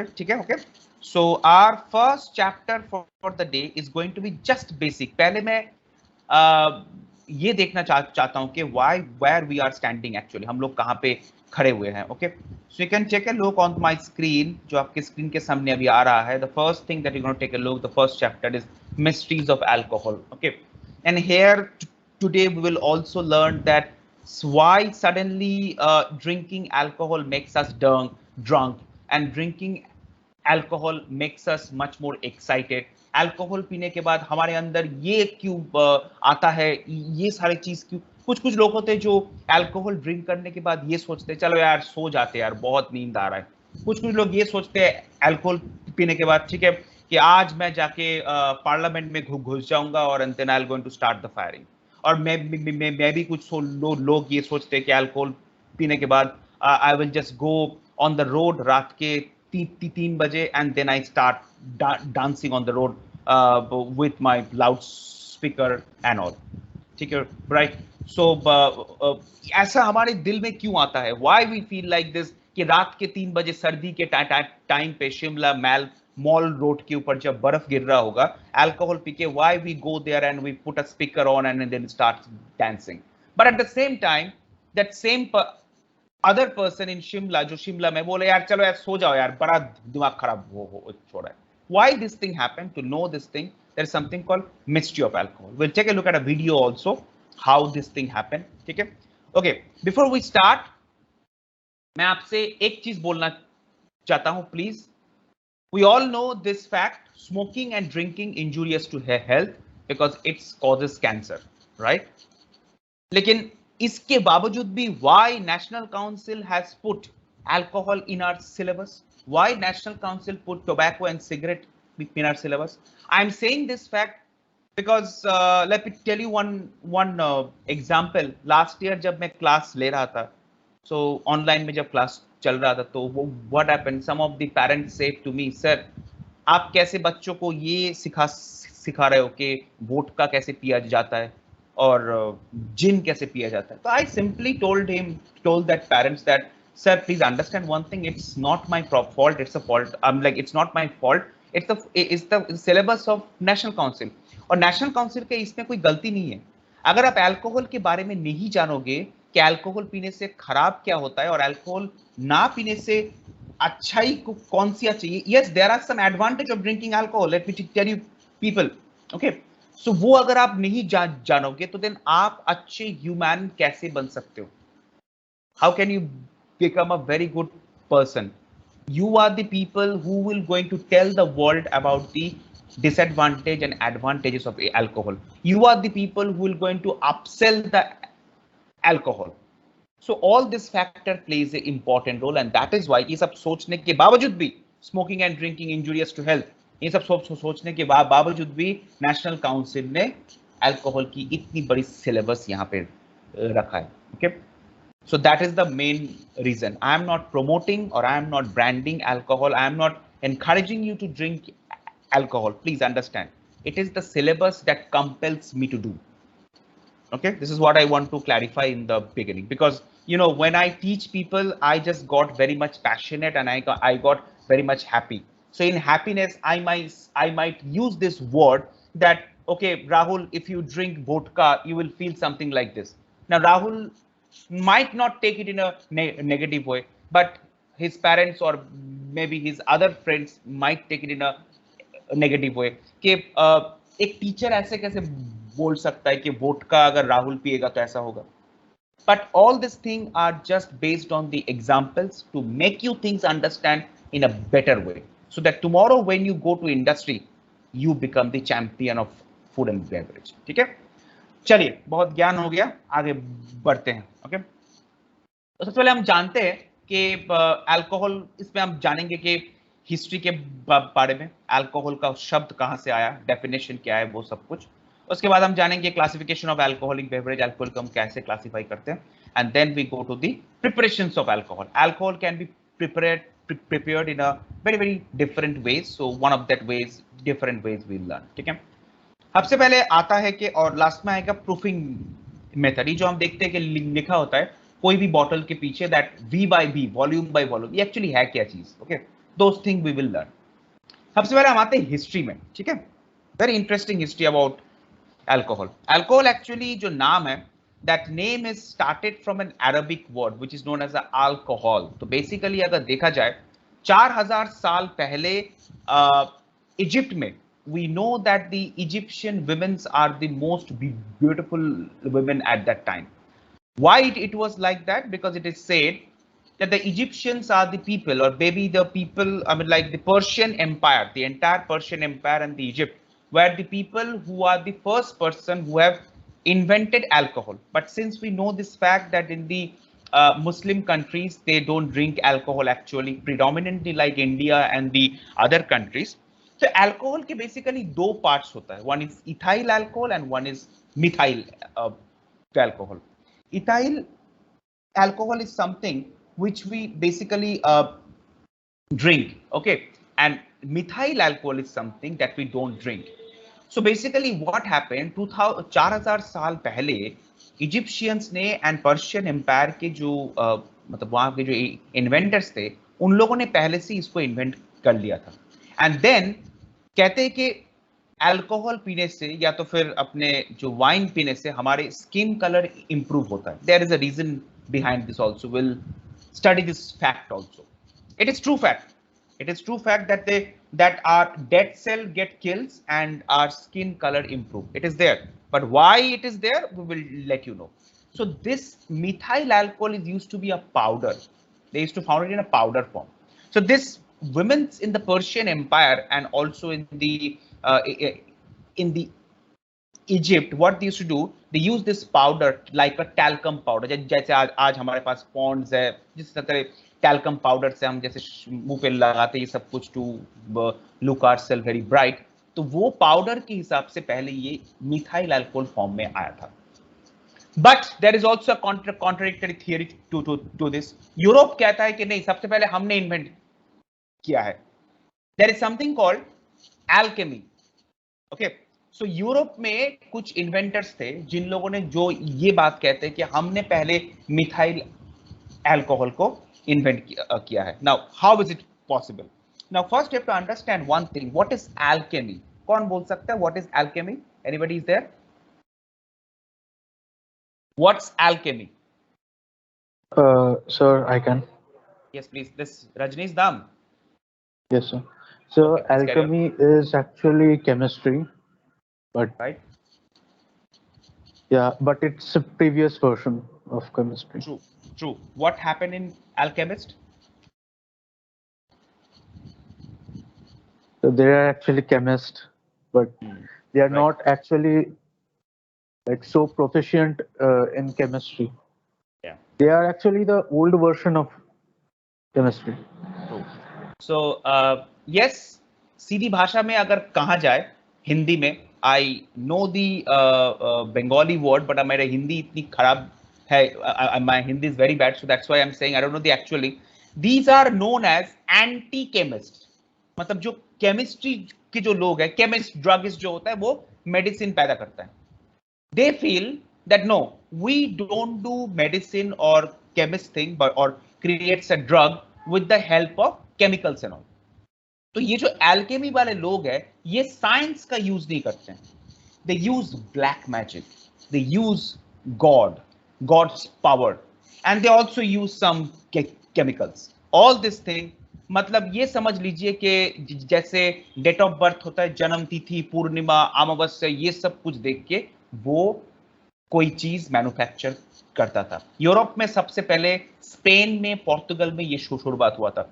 ठीक है, okay. So our first chapter for the day is going to be just basic. पहले मैं ये देखना चाहता हूं कि why where we are standing, actually हम लोग कहां पे खड़े हुए हैं। Okay, so you can take a look on my screen, जो आपके स्क्रीन के सामने अभी आ रहा है। The first thing that you gonna take a look, the first chapter is mysteries of alcohol. Okay, and here today we will also learn that why suddenly drinking alcohol makes us drunk, and drinking alcohol makes us much more excited। Alcohol पीने के बाद हमारे अंदर ये क्यों आता है, ये सारी चीज क्यों। कुछ कुछ लोग होते हैं जो अल्कोहल ड्रिंक करने के बाद ये सोचते हैं चलो यार सो जाते हैं यार, बहुत नींद आ रहा है। कुछ कुछ लोग ये सोचते हैं अल्कोहल पीने के बाद, ठीक है, कि आज मैं जाके पार्लियामेंट में घुस जाऊंगा और then I am going to start the firing. और मैं भी कुछ लोग ये सोचते हैं कि अल्कोहल पीने के बाद I will just go on the road रात के 3 बजे and then I start dancing on the road with my loud speaker and all. ठीक है, राइट। सो ऐसा हमारे दिल में क्यों आता है, why we feel like this, कि रात के 3 बजे सर्दी के टाइम पे शिमला मॉल रोड के ऊपर जब बर्फ गिर रहा होगा, अल्कोहल पी के why we go there and we put a speaker on and then start dancing. But at the same time that same other person in Shimla, जो शिमला में बोले यार चलो यार सो जाओ यार, बड़ा दिमाग खराब हो छोड़ा है। Why this thing happened? To know this thing, there is something called mystery of alcohol. We'll take a look at a video also how this thing happened. ठीक है, okay, before we start, मैं आपसे एक चीज बोलना चाहता हूं please. We all know this fact: smoking and drinking injurious to health because it causes cancer, right? लेकिन इसके बावजूद भी why National Council has put alcohol in our syllabus? Why National Council put tobacco and cigarette in our syllabus? I'm saying this fact because let me tell you one example. Last year जब मैं class ले रहा था, so online में जब class चल रहा था, तो वो what happened? Some of the parents said to me, sir, आप कैसे बच्चों को ये सिखा रहे हो कि वोडका कैसे पिया जाता है और जिन कैसे पिया जाता है। तो I simply told that parents that sir please understand one thing, it's not my fault, it's a fault, I am like it's not my fault, it's the syllabus of national council. और national council के इसमें कोई गलती नहीं है। अगर आप alcohol के बारे में नहीं जानोगे कि अल्कोहल पीने से खराब क्या होता है और अल्कोहल ना पीने से अच्छाई कौन सी चाहिए, yes there are some advantage of drinking alcohol, let me tell you people. Okay, so वो अगर आप नहीं जानोगे तो देन आप अच्छे ह्यूमन कैसे बन सकते हो? How can you become a very good person? You are the people who will going to tell the world about the disadvantage and advantages of alcohol. You are the people who will going to upsell the alcohol. So all this factor plays an important role, and that is why ये सब सोचने के बावजूद भी smoking and drinking injurious to health, ये सब सोचने के बावजूद भी नेशनल काउंसिल ने अल्कोहल की इतनी बड़ी सिलेबस यहाँ पे रखा है। Okay, so that is the main reason. I am not promoting or I am not branding alcohol. I am not encouraging you to drink alcohol. Please understand, it is the syllabus that compels me to do. Okay, this is what I want to clarify in the beginning, because you know when I teach people, I just got very much passionate and I got very much happy. So in happiness, I might use this word that, okay Rahul, if you drink vodka you will feel something like this. Now Rahul might not take it in a negative way, but his parents or maybe his other friends might take it in a negative way कि एक teacher ऐसे कैसे बोल सकता है कि vodka अगर राहुल पिएगा तो ऐसा होगा। But all these things are just based on the examples to make you things understand in a better way, so that tomorrow when you go to industry, you become the champion of food and beverage. ठीक है, चलिए बहुत ज्ञान हो गया, आगे बढ़ते हैं। ओके, तो सबसे पहले हम जानते हैं कि अल्कोहल, इसमें हम जानेंगे कि हिस्ट्री के बारे में, अल्कोहल का शब्द कहाँ से आया, डेफिनेशन क्या है, वो सब कुछ। उसके बाद हम जानेंगे classification of alcoholic beverage, alcohol को हम कैसे क्लासिफाई करते हैं, and then we go to the preparations of alcohol. Alcohol can be prepared in a very different ways, so one of that ways, different ways we'll learn। ठीक है, सबसे पहले आता है कि, और लास्ट में आएगा प्रूफिंग मेथड। जो हम देखते हैं कि लिखा होता है कोई भी बॉटल के पीछे that V by V, volume by volume, ये एक्चुअली है क्या चीज? Okay, those things we will learn. सबसे पहले हम आते हैं हिस्ट्री में, ठीक है? Very interesting history about alcohol. Alcohol actually जो नाम है, that name is started from an Arabic word which is known as alcohol. तो बेसिकली अगर देखा जाए 4000 साल पहले इजिप्ट में, we know that the Egyptian women are the most beautiful women at that time. Why it was like that? Because it is said that the Egyptians are the people, or maybe the people, I mean, like the Persian Empire, the entire Persian Empire and the Egypt, were the people who are the first person who have invented alcohol. But since we know this fact that in the Muslim countries, they don't drink alcohol actually, predominantly like India and the other countries. So alcohol के basically दो parts होता है. One is ethyl alcohol and one is methyl alcohol. Ethyl alcohol is something which we basically drink, okay, and methyl alcohol is something that we don't drink. So basically what happened, 4000 साल पहले Egyptians ने and Persian empire के जो मतलब वहां के जो inventors थे, उन लोगों ने पहले से इसको इन्वेंट कर लिया था. एंड देन कहते हैं कि अल्कोहल पीने से या तो फिर अपने जो वाइन पीने से हमारे स्किन कलर इंप्रूव होता है. There is a reason behind this also. We'll study this fact also. It is true fact. It is true fact that our dead cell get killed and our skin color improve. It is there. But why it is there, we will let you know. So this methyl alcohol is used to be a powder. They used to found it in a powder form. So this women in the Persian Empire and also in the Egypt, what they used to do, they use this powder like a talcum powder. जैसे आज हमारे पास Pond's है, जिस तरह talcum powder से हम जैसे मुंह पे लगाते हैं ये सब कुछ to look ourselves very bright, तो वो पाउडर के हिसाब से पहले ये मिथाइल अल्कोहल फॉर्म में आया था. But there is also a contradictory theory to this. Europe कहता है कि नहीं, सबसे पहले हमने इन्वेंट किया है. There is something called alchemy. Okay. So Europe में कुछ इन्वेंटर्स थे जिन लोगों ने जो ये बात कहते हैं कि हमने पहले मिथाइल अल्कोहल को इन्वेंट किया है. Now how is it possible? Now first you have to understand one thing. What is alchemy? कौन बोल सकता है what is alchemy? Anybody is there? What's alchemy? Sir, I can. Yes, please. This Rajneesh Dam. Yes, sir. So Okay, alchemy is actually chemistry, but right? yeah, but it's a previous version of chemistry. True, true. What happened in Alchemist? So they are actually chemists, but they are Right. not actually like so proficient in chemistry. Yeah. They are actually the old version of chemistry. True. So yes, सीधी भाषा में अगर कहा जाए हिंदी में, I know the Bengali word, but मेरा हिंदी इतनी खराब है, my Hindi is very bad, so that's why I'm saying I don't know the actually. These are known as anti-chemists. मतलब जो केमिस्ट्री के जो लोग हैं, केमिस्ट ड्रगिस्ट जो होता है वो मेडिसिन पैदा करता है. They feel that no, we don't do medicine or chemist thing, but or creates a drug with the help of chemicals and all. तो ये जो एल्केमी वाले लोग हैं, ये साइंस का यूज नहीं करते हैं. They use black magic, they use gods power, and they also use some chemicals. All this thing, मतलब ये समझ लीजिए कि जैसे डेट ऑफ बर्थ होता है, जन्म तिथि, पूर्णिमा, अमावस्या, ये सब कुछ देख के वो कोई चीज मैन्युफैक्चर करता था. यूरोप में सबसे पहले स्पेन में, पोर्तुगल में ये शुरुआत हुआ था.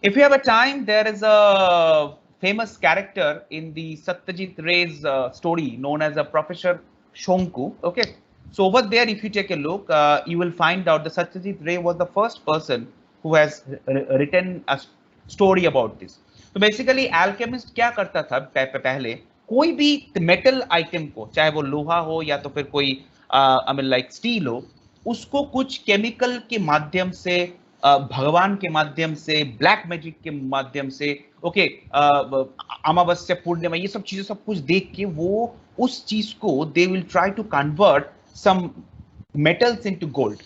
If you have a time, there is a famous character in the Satyajit Ray's story known as a Professor Shonku. Okay, so over there, if you take a look, you will find out that Satyajit Ray was the first person who has written a story about this. So basically, alchemist क्या करता था पहले, कोई भी metal atom को, चाहे वो लोहा हो या तो फिर कोई I mean like स्टील हो, उसको कुछ केमिकल के माध्यम से, भगवान के माध्यम से, ब्लैक मैजिक के माध्यम से, ओके, अमावस्या, पूर्णिमा, ये सब चीजें सब कुछ देख के वो उस चीज को they will try to convert some metals into gold.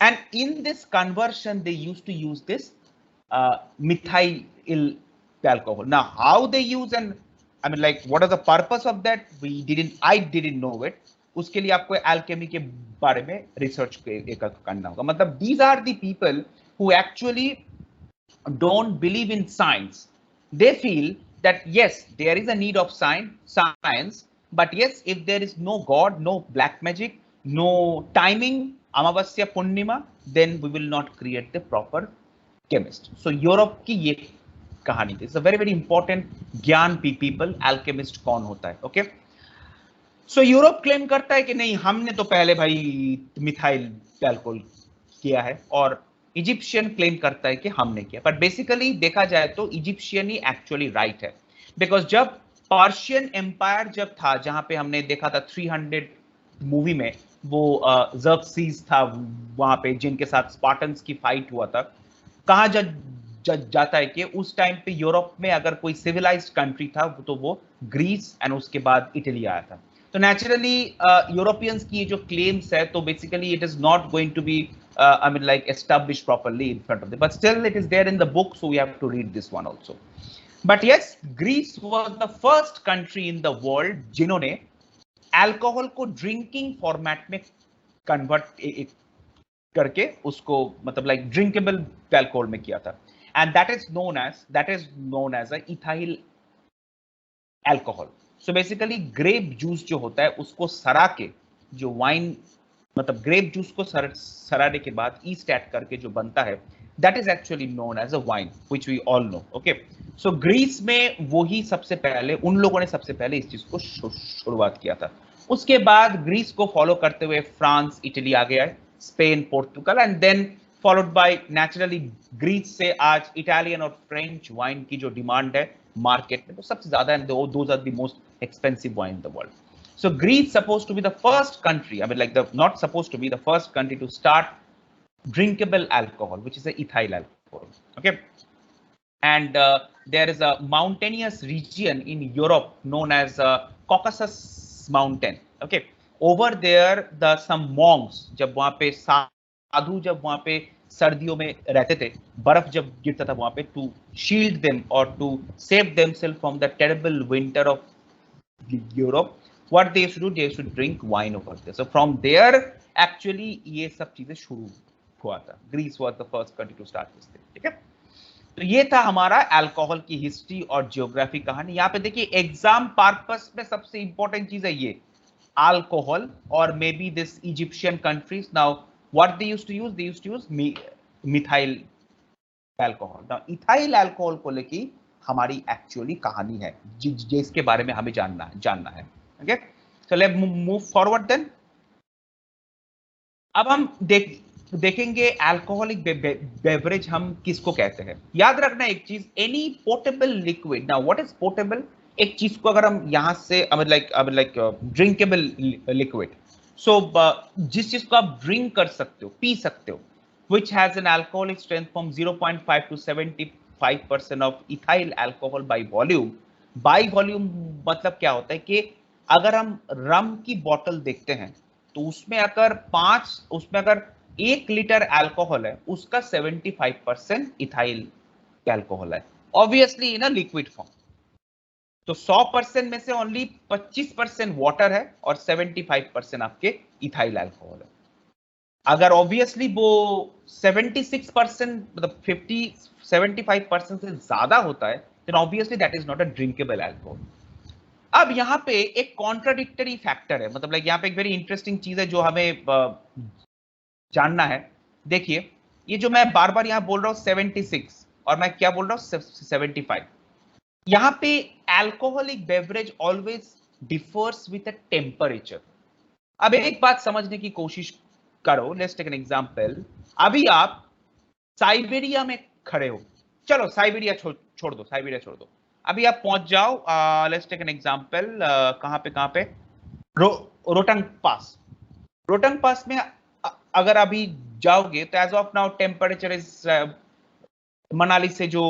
And in this conversion they used to use this methyl alcohol. Now, how they use and I mean, like, what is the purpose of that? I didn't know it. उसके लिए आपको alchemy के बारे में research करना होगा. मतलब these are the people who actually don't believe in science. They feel that yes, there is a need of science, but yes, if there is no God, no black magic, no timing, Amavasya Purnima, then we will not create the proper chemist. So Europe की ये कहानी थी. It's a very important ज्ञान people, alchemist कौन होता है, okay? So Europe claim करता है कि नहीं, हमने तो पहले भाई मिथाइल अल्कोहल किया है, और इजिप्शियन क्लेम करता है कि हमने किया. पर बेसिकली देखा जाए तो इजिप्शियन ही एक्चुअली राइट है, बिकॉज जब पर्शियन एम्पायर जब था, जहां पे हमने देखा था 300 मूवी में, वो ज़र्क्सीज था वहां पे जिनके साथ स्पार्टन्स की फाइट हुआ था. कहा जाता है कि उस टाइम पे यूरोप में अगर कोई सिविलाइज्ड कंट्री था तो वो ग्रीस एंड उसके बाद इटली आया था. तो नेचुरली यूरोपियंस की जो क्लेम्स है, तो basically it is not going to be I mean, like, established properly in front of them, but still it is there in the book, so we have to read this one also. But yes, Greece was the first country in the world जिन्होंने अल्कोहल को drinking format में convert करके उसको मतलब like drinkable alcohol में किया था, and that is known as a ethyl alcohol. So basically grape juice जो होता है उसको सरा के, जो वाइन मतलब ग्रेप जूस को सराने के बाद ईस्ट ऐड करके जो बनता है, that is actually known as a wine, which we all know. Okay, so Greece में वही सबसे पहले, उन लोगों ने सबसे पहले इस चीज को शुरुआत किया था. उसके बाद ग्रीस को फॉलो करते हुए फ्रांस, इटली आ गया है, Spain, Portugal, and then followed by naturally Greece से आज इटालियन और फ्रेंच वाइन की जो डिमांड है मार्केट में, तो सबसे ज्यादा है. Those are the most expensive wine in the world. So Greece supposed to be the first country, I mean, like, not supposed to be the first country to start drinkable alcohol, which is a ethyl alcohol. Okay, and there is a mountainous region in Europe known as Caucasus Mountain. Okay, over there some monks, जब वहाँ पे साधु जब वहाँ पे सर्दियों में रहते थे, बर्फ जब गिरता था वहाँ पे, to shield them or to save themselves from the terrible winter of Europe, what they used to do, they used to drink wine over there. So from there actually ये सब चीजें शुरू हुआ था. Greece was the first country to start this thing. ठीक है, तो ये था हमारा अल्कोहल की हिस्ट्री और जियोग्राफी कहानी. यहाँ पे देखिए एग्जाम पर्पस में सबसे इंपॉर्टेंट चीज है ये अल्कोहल, और may be this Egyptian countries. Now what they used to use methyl alcohol. Now ethyl alcohol को लेके हमारी एक्चुअली कहानी है जिसके बारे में हमें जानना है. Okay, so let's move forward then. अब हम देखेंगे अल्कोहलिक बेवरेज हम किसको कहते हैं. याद रखना एक चीज, any portable liquid. Now what is portable? एक चीज को अगर हम यहां से लाइक ड्रिंकेबल लिक्विड, सो जिस चीज को आप ड्रिंक कर सकते हो, पी सकते हो, which has an alcoholic strength from 0.5 to 75% of ethyl alcohol by volume. By volume मतलब क्या होता है कि अगर हम रम की बोतल देखते हैं तो उसमें अगर 1 लीटर अल्कोहल है, उसका 75% इथाइल अल्कोहल है, obviously in a liquid form. तो 100% में से ओनली 25% वाटर है और 75% आपके इथाइल अल्कोहल है. अगर ऑब्वियसली वो 76% मतलब 75% से ज्यादा होता है, then obviously that is not a drinkable alcohol. अब यहाँ पे एक कॉन्ट्राडिक्टरी फैक्टर है, मतलब लाइक यहाँ पे एक वेरी इंटरेस्टिंग चीज है जो हमें जानना है. देखिए, ये जो मैं बार बार यहाँ बोल रहा हूँ 76 और मैं क्या बोल रहा हूँ 75, यहाँ पे alcoholic beverage always differs with a temperature. अब एक बात समझने की कोशिश करो, लेट्स टेक एन एग्जांपल. अभी आप साइबेरिया में खड़े हो, चलो साइबेरिया छोड़ दो, अभी आप पहुंच जाओ, लेट्स टेक एन एग्जांपल, कहां पे रोहतांग पास में अगर अभी जाओगे तो as of now temperature is, Manali से जो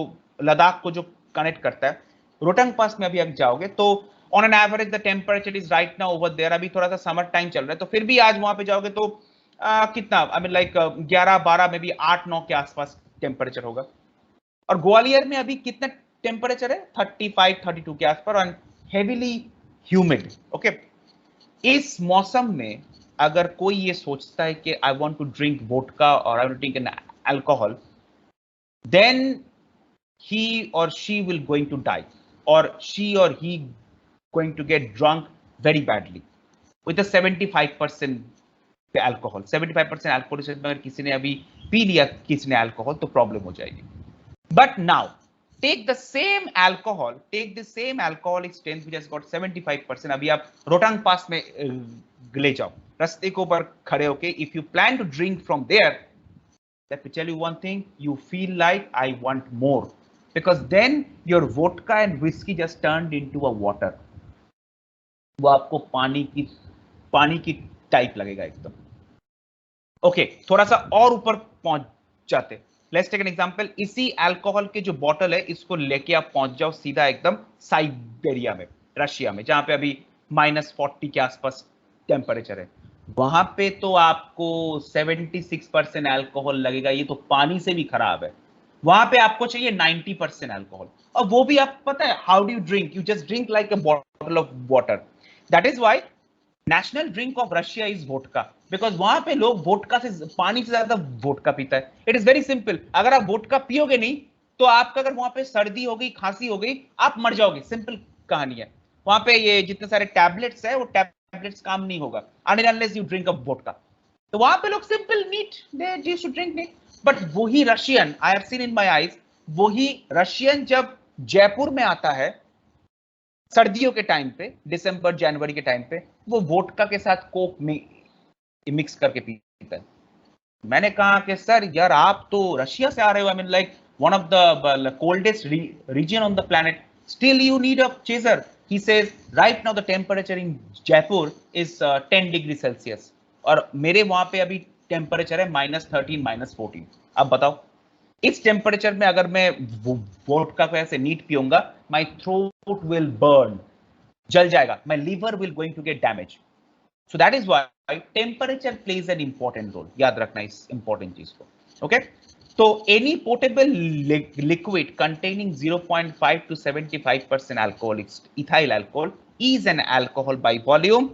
लद्दाख को जो कनेक्ट करता है, रोहतांग पास में अभी आप जाओगे तो on an average the temperature is right now over there. अभी थोड़ा सा समर टाइम चल रहा है, तो फिर भी आज वहां पे जाओगे तो कितना, आई मीन लाइक 11-12 में भी 8-9 के आसपास टेम्परेचर होगा. और ग्वालियर में अभी कितना टेम्परेचर है, 35-32 के आसपास, और हेवीली ह्यूमिड। ओके, इस मौसम में अगर कोई ये सोचता है कि I want to drink vodka और I want to drink an alcohol, then he or she will going to die, or she or he going to get drunk very badly with a 75% alcohol. 75% alcohol से अगर किसी ने अभी P लिया किसी ने alcohol तो प्रॉब्लम हो जाएगी। But now take the same alcoholic strength which has got 75%, अभी आप रोहतांग पास में ले जाओ, रास्ते के ऊपर खड़े होके, if you plan to drink from there, let me tell you one thing, you feel like I want more, because then your vodka and whiskey just turned into a water. वो आपको पानी की टाइप लगेगा एकदम। Okay, थोड़ा सा और ऊपर पहुंच जाते, लेट्स टेक एन एग्जांपल। इसी अल्कोहल के जो बॉटल है इसको लेके आप पहुंच जाओ सीधा एकदम साइबेरिया में, रशिया में, जहां पे अभी -40 के आसपास टेम्परेचर है। वहां पे तो आपको 76% अल्कोहल लगेगा, ये तो पानी से भी खराब है। वहां पे आपको चाहिए 90% अल्कोहल, और वो भी आप पता है how do you drink, you just drink like a bottle of water. That is why national drink of Russia is vodka, because वहां पे लोग वोडका से, पानी से ज्यादा वोडका पीता है। इट इज वेरी सिंपल, अगर आप वोडका पियोगे नहीं तो आपका अगर वहां पे सर्दी हो गई, खांसी हो गई, आप मर जाओगे, सिंपल कहानी है। वहां पे ये जितने सारे टैबलेट्स है वो टैबलेट्स काम नहीं होगा unless you drink a vodka. तो वहां पे लोग simple neat they used to drink neat. But वही Russian, I have seen in my eyes, वही रशियन जब जयपुर में आता है सर्दियों के टाइम पे, दिसंबर जनवरी के टाइम पे, वो वोडका के साथ कोक में मिक्स करके पीता है। मैंने कहा कि सर यार आप तो रशिया से आ रहे हो, I mean like one of the coldest region on the planet, still you need a chaser. He says right now the temperature in Jaipur is 10 degree Celsius, और मेरे वहां पे अभी टेम्परेचर है -13 -14। अब बताओ इस टेम्परेचर में अगर मैं वोडका को ऐसे नीट पीऊंगा, माय थ्रोट विल बर्न, जल जाएगा, my liver will going to get damage. So that is why temperature plays an important role, याद रखना इस इंपॉर्टेंट चीज को। ओके, तो any portable liquid containing 0.5 to 75% alcohol, ethyl alcohol, is an alcohol by volume।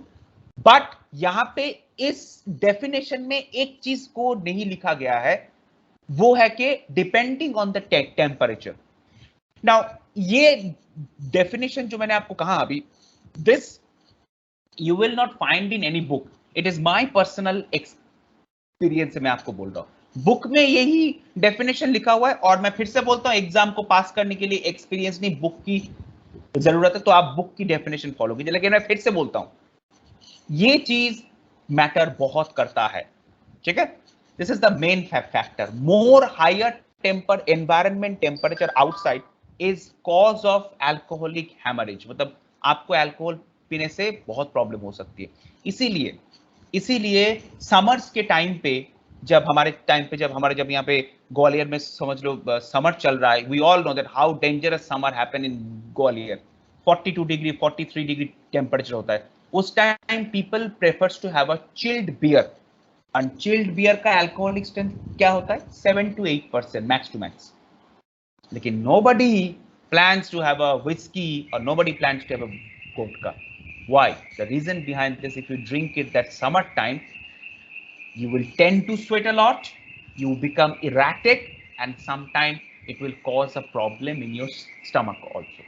But यहां पे इस definition में एक चीज को नहीं लिखा गया है, वो है कि depending on the temperature. Now ये डेफिनेशन जो मैंने आपको कहा अभी, this you will not find in any book, it is my personal experience से मैं आपको बोल रहा हूं। बुक में यही डेफिनेशन लिखा हुआ है, और मैं फिर से बोलता हूं एग्जाम को पास करने के लिए एक्सपीरियंस नहीं, बुक की जरूरत है, तो आप बुक की डेफिनेशन फॉलो कीजिए। लेकिन मैं फिर से बोलता हूं ये चीज मैटर बहुत करता है, ठीक है। This is the main factor. More higher environment temperature outside is cause of alcoholic hemorrhage. मतलब आपको अल्कोहल पीने से बहुत प्रॉब्लम हो सकती है। इसीलिए समर्स के टाइम पे, जब यहाँ पे ग्वालियर में समझ लो समर चल रहा है, we all know that how dangerous summer happen in Gwalior, 42 degree 43 degree temperature होता है। उस time people prefers to have a chilled beer, और चिल्ड बियर का अल्कोहलिक स्ट्रेंथ क्या होता है, 7 to 8% मैक्स टू मैक्स। लेकिन nobody plans to have a whiskey or nobody plans to have a vodka. Why? The reason behind this, if you drink it that summer time, you will tend to sweat a lot, you become erratic, and sometimes it will cause a problem in your stomach also.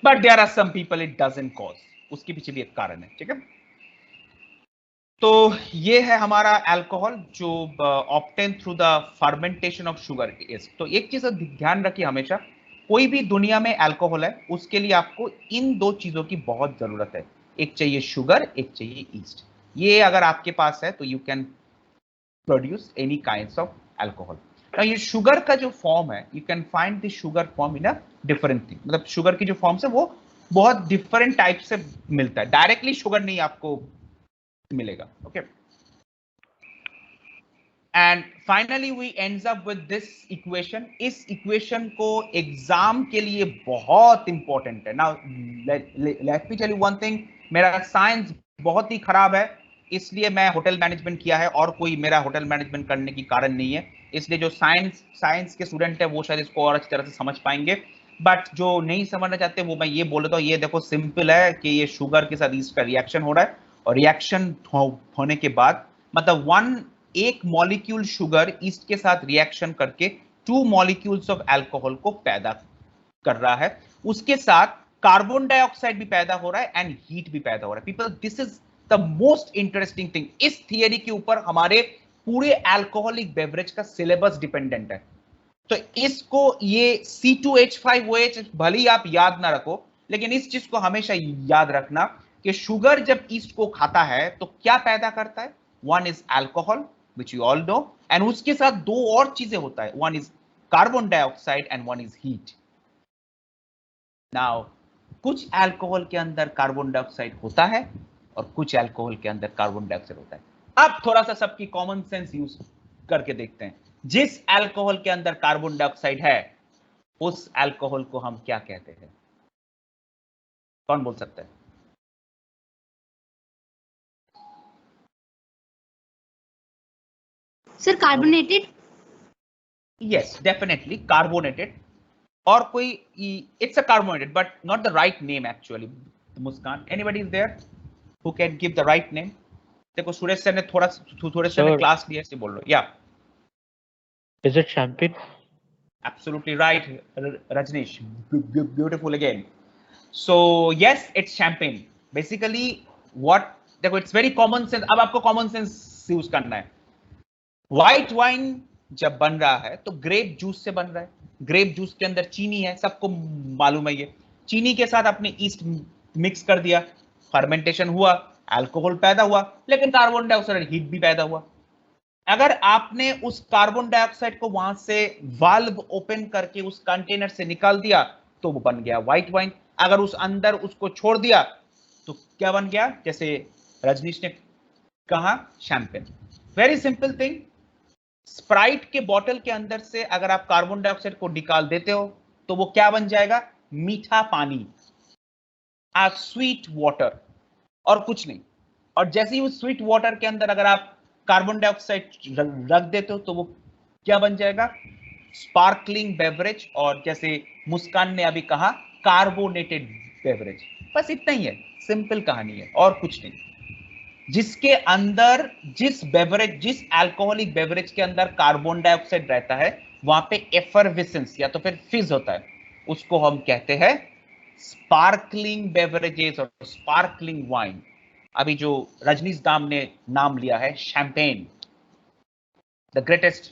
But there are some people it doesn't cause, उसके पीछे भी एक कारण है, ठीक है। तो ये है हमारा अल्कोहल जो obtain through the fermentation of sugar is. तो एक चीज ध्यान रखिए हमेशा, कोई भी दुनिया में अल्कोहल है उसके लिए आपको इन दो चीजों की बहुत जरूरत है, एक चाहिए शुगर, एक चाहिए ईस्ट। ये अगर आपके पास है तो you can produce any kinds of alcohol. तो ये शुगर का जो फॉर्म है, you can find the sugar form in a different thing, मतलब शुगर की जो फॉर्म्स है वो बहुत डिफरेंट टाइप से मिलता है, डायरेक्टली शुगर नहीं आपको मिलेगा। Okay, and finally we ends up with this equation. इस इक्वेशन को एग्जाम के लिए बहुत इंपॉर्टेंट है। Now let me tell you one thing, मेरा साइंस बहुत ही खराब है, इसलिए मैं होटल मैनेजमेंट किया है, और कोई मेरा होटल मैनेजमेंट करने की कारण नहीं है। इसलिए जो साइंस के स्टूडेंट है वो शायद इसको और अच्छी तरह से समझ पाएंगे, बट जो नहीं समझना चाहते वो मैं ये बोल देता हूँ, ये देखो सिंपल है कि ये शुगर के साथ ईस्ट का रिएक्शन हो रहा है, और रिएक्शन होने के बाद मतलब एक मॉलिक्यूल शुगर ईस्ट के साथ रिएक्शन करके 2 मॉलिक्यूल्स ऑफ अल्कोहल को पैदा कर रहा है, उसके साथ कार्बन डाइऑक्साइड भी पैदा हो रहा है एंड हीट भी पैदा हो रहा है। People, this is the most interesting thing. इस थियरी के ऊपर हमारे पूरे अल्कोहलिक बेवरेज का सिलेबस डिपेंडेंट है। तो इसको ये C2H5OH भले ही आप याद ना रखो, लेकिन इस चीज को हमेशा याद रखना कि शुगर जब ईस्ट को खाता है तो क्या पैदा करता है, one is alcohol which you all know, and उसके साथ 2 और चीजें होता है, one is carbon dioxide and one is heat. Now कुछ अल्कोहल के अंदर कार्बन डाइऑक्साइड होता है और कुछ अल्कोहल के अंदर कार्बन डाइऑक्साइड होता है। अब थोड़ा सा सबकी कॉमन सेंस यूज करके देखते हैं, जिस अल्कोहल के अंदर कार्बन डाइऑक्साइड है उस अल्कोहल को हम क्या कहते हैं? कौन बोल सकता है? Sir carbonated. Yes definitely carbonated, और कोई it's a carbonated but not the right name actually. Muskan, anybody is there who can give the right name? देखो सुरेश सर ने थोड़े से क्लास लिया से बोल रहे हो। या Is it champagne? Absolutely right, Rajneesh. Beautiful again. So yes, it's champagne. Basically, what? देखो, it's very common sense. अब आपको common sense यूज करना है। White wine जब बन रहा है तो ग्रेप जूस से बन रहा है। ग्रेप जूस के अंदर चीनी है, सबको मालूम है ये। चीनी के साथ आपने ईस्ट मिक्स कर दिया, फर्मेंटेशन हुआ, अल्कोहल पैदा हुआ, लेकिन कार्बन डाइऑक्साइड हीट भी पैदा हुआ। अगर आपने उस कार्बन डाइऑक्साइड को वहां से वाल्व ओपन करके उस कंटेनर से निकाल दिया तो वो बन गया व्हाइट वाइन। अगर उस अंदर उसको छोड़ दिया तो क्या बन गया? जैसे रजनीश ने कहा, champagne. Very simple thing. Sprite के बॉटल के अंदर से अगर आप कार्बन डाइऑक्साइड को निकाल देते हो तो वो क्या बन जाएगा? मीठा पानी, आ स्वीट वाटर, और कुछ नहीं। और जैसे ही उस स्वीट वाटर के अंदर अगर आप कार्बन डाइऑक्साइड रख देते हो तो वो क्या बन जाएगा? स्पार्कलिंग बेवरेज, और जैसे मुस्कान ने अभी कहा, कार्बोनेटेड बेवरेज। बस इतना ही है, सिंपल कहानी है और कुछ नहीं। जिसके अंदर जिस अल्कोहलिक बेवरेज के अंदर कार्बन डाइऑक्साइड रहता है वहां पे एफरविसेंस या तो फिर फिज होता है, उसको हम कहते हैं स्पार्कलिंग बेवरेजेस और स्पार्कलिंग वाइन। अभी जो रजनीश दाम ने नाम लिया है, champagne, the greatest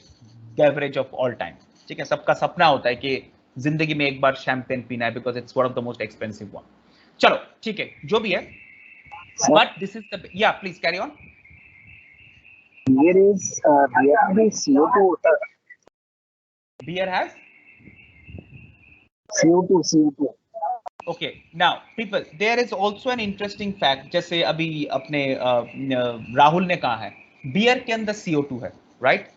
beverage of all time. ठीक है, सबका सपना होता है कि जिंदगी में एक बार शैंपेन पीना है, because it's one of the most expensive one. चलो ठीक है, जो भी है, बट दिस इज द, या प्लीज कैरी ऑन। Beer में CO2 होता है। Beer has CO2। Okay, now people, there is also an interesting fact, जैसे अभी अपने राहुल ने कहा है बियर के अंदर CO2 है, right?